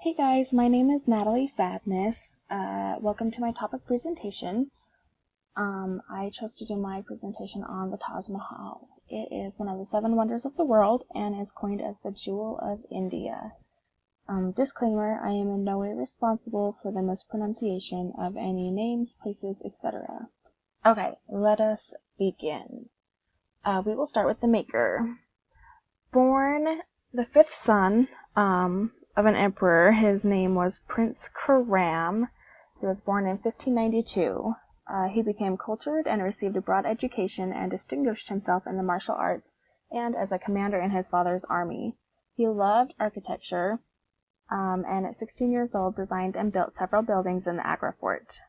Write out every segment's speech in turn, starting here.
Hey guys, my name is Natalie Sadness. Welcome to my topic presentation. I chose to do my presentation on the Taj Mahal. It is one of the 7 wonders of the world and is coined as the Jewel of India. Disclaimer, I am in no way responsible for the mispronunciation of any names, places, etc. Okay, let us begin. We will start with the maker. Born the fifth son, of an emperor. His name was Prince Karam. He was born in 1592. He became cultured and received a broad education and distinguished himself in the martial arts and as a commander in his father's army. He loved architecture, and at 16 years old designed and built several buildings in the Agra fort.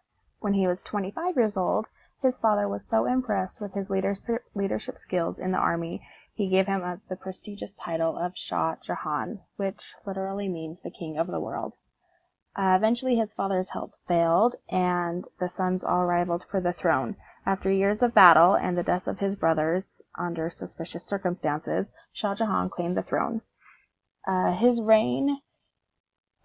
When he was 25 years old, his father was so impressed with his leadership skills in the army, he gave him the prestigious title of Shah Jahan, which literally means the king of the world. Eventually his father's health failed, and the sons all rivaled for the throne. After years of battle and the deaths of his brothers under suspicious circumstances, Shah Jahan claimed the throne. His reign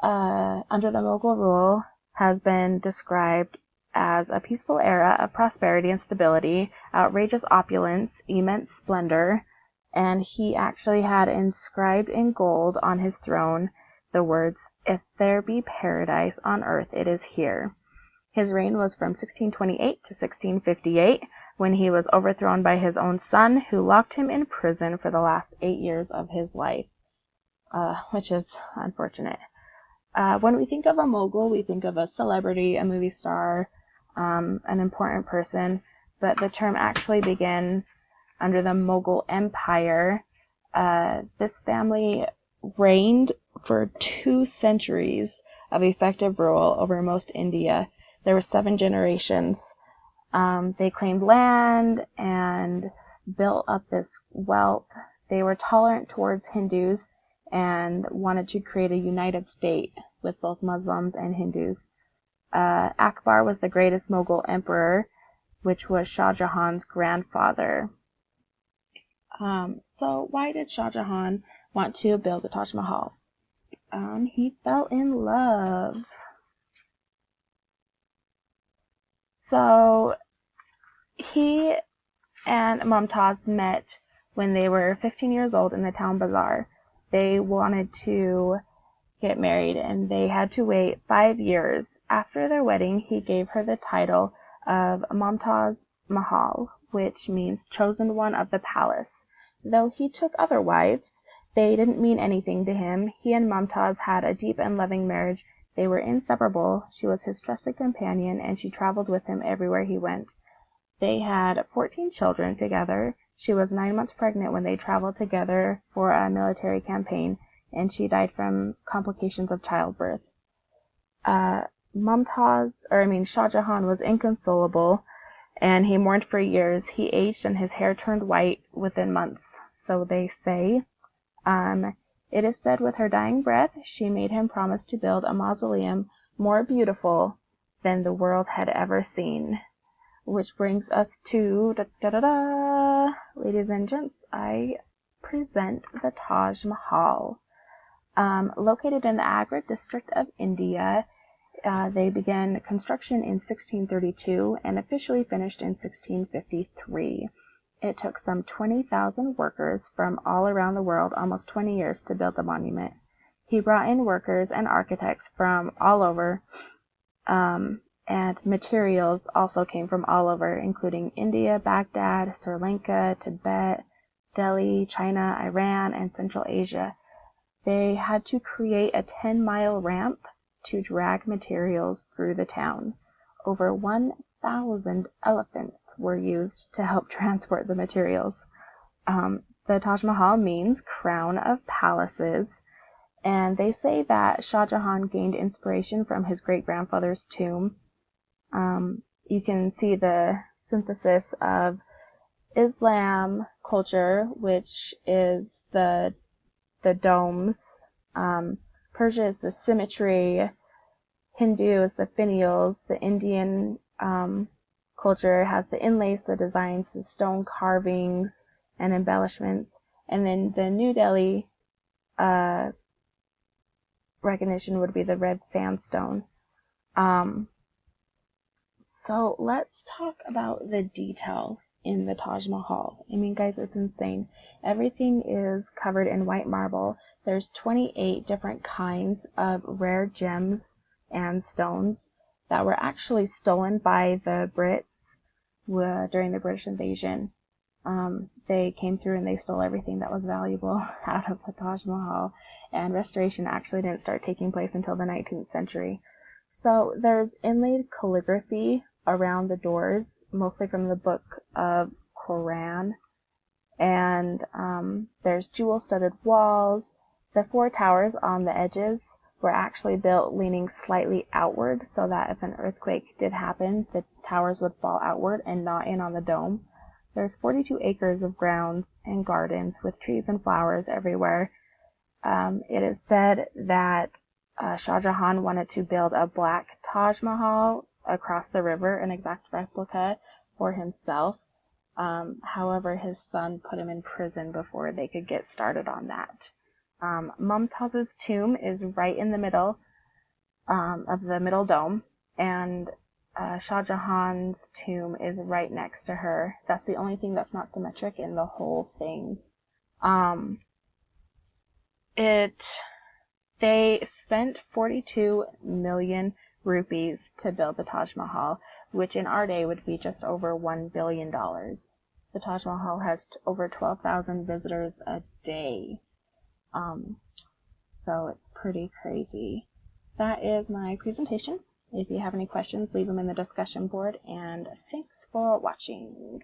under the Mughal rule has been described as a peaceful era of prosperity and stability, outrageous opulence, immense splendor, and he actually had inscribed in gold on his throne the words, "If there be paradise on earth, it is here." His reign was from 1628 to 1658, when he was overthrown by his own son, who locked him in prison for the last 8 years of his life, which is unfortunate. When we think of a Mughal, we think of a celebrity, a movie star, an important person, but the term actually began under the Mughal Empire. This family reigned for 2 centuries of effective rule over most India. There were 7 generations. They claimed land and built up this wealth. They were tolerant towards Hindus and wanted to create a united state with both Muslims and Hindus. Akbar was the greatest Mughal emperor, which was Shah Jahan's grandfather. So why did Shah Jahan want to build the Taj Mahal? He fell in love. So he and Mumtaz met when they were 15 years old in the town bazaar. They wanted to get married, and they had to wait 5 years. After their wedding, he gave her the title of Mumtaz Mahal, which means chosen one of the palace. Though he took other wives, they didn't mean anything to him. He and Mumtaz had a deep and loving marriage. They were inseparable. She was his trusted companion, and she traveled with him everywhere he went. They had 14 children together. She was 9 months pregnant when they traveled together for a military campaign, and she died from complications of childbirth. Shah Jahan was inconsolable, and he mourned for years. He aged and his hair turned white within months, so they say. It is said with her dying breath, she made him promise to build a mausoleum more beautiful than the world had ever seen. Which brings us to, ladies and gents, I present the Taj Mahal. Located in the Agra district of India, they began construction in 1632 and officially finished in 1653. It took some 20,000 workers from all around the world almost 20 years to build the monument. He brought in workers and architects from all over, and materials also came from all over, including India, Baghdad, Sri Lanka, Tibet, Delhi, China, Iran, and Central Asia. They had to create a 10-mile ramp to drag materials through the town. Over 1,000 elephants were used to help transport the materials. The Taj Mahal means crown of palaces, and they say that Shah Jahan gained inspiration from his great-grandfather's tomb. You can see the synthesis of Islam culture, which is the domes. Persia is the symmetry. Hindu is the finials. The Indian culture has the inlays, the designs, the stone carvings, and embellishments. And then the New Delhi recognition would be the red sandstone. So let's talk about the detail in the Taj Mahal. I mean, guys, it's insane. Everything is covered in white marble. There's 28 different kinds of rare gems and stones that were actually stolen by the Brits during the British invasion. They came through and they stole everything that was valuable out of the Taj Mahal, and restoration actually didn't start taking place until the 19th century. So there's inlaid calligraphy around the doors, mostly from the Book of Quran, and there's jewel-studded walls. The 4 towers on the edges were actually built leaning slightly outward so that if an earthquake did happen, the towers would fall outward and not in on the dome. There's 42 acres of grounds and gardens with trees and flowers everywhere. It is said that Shah Jahan wanted to build a black Taj Mahal across the river, an exact replica for himself. However, his son put him in prison before they could get started on that. Mumtaz's tomb is right in the middle of the middle dome, and Shah Jahan's tomb is right next to her. That's the only thing that's not symmetric in the whole thing. They spent 42 million rupees to build the Taj Mahal, which in our day would be just over $1 billion. The Taj Mahal has over 12,000 visitors a day. So it's pretty crazy. That is my presentation. If you have any questions, leave them in the discussion board, and thanks for watching.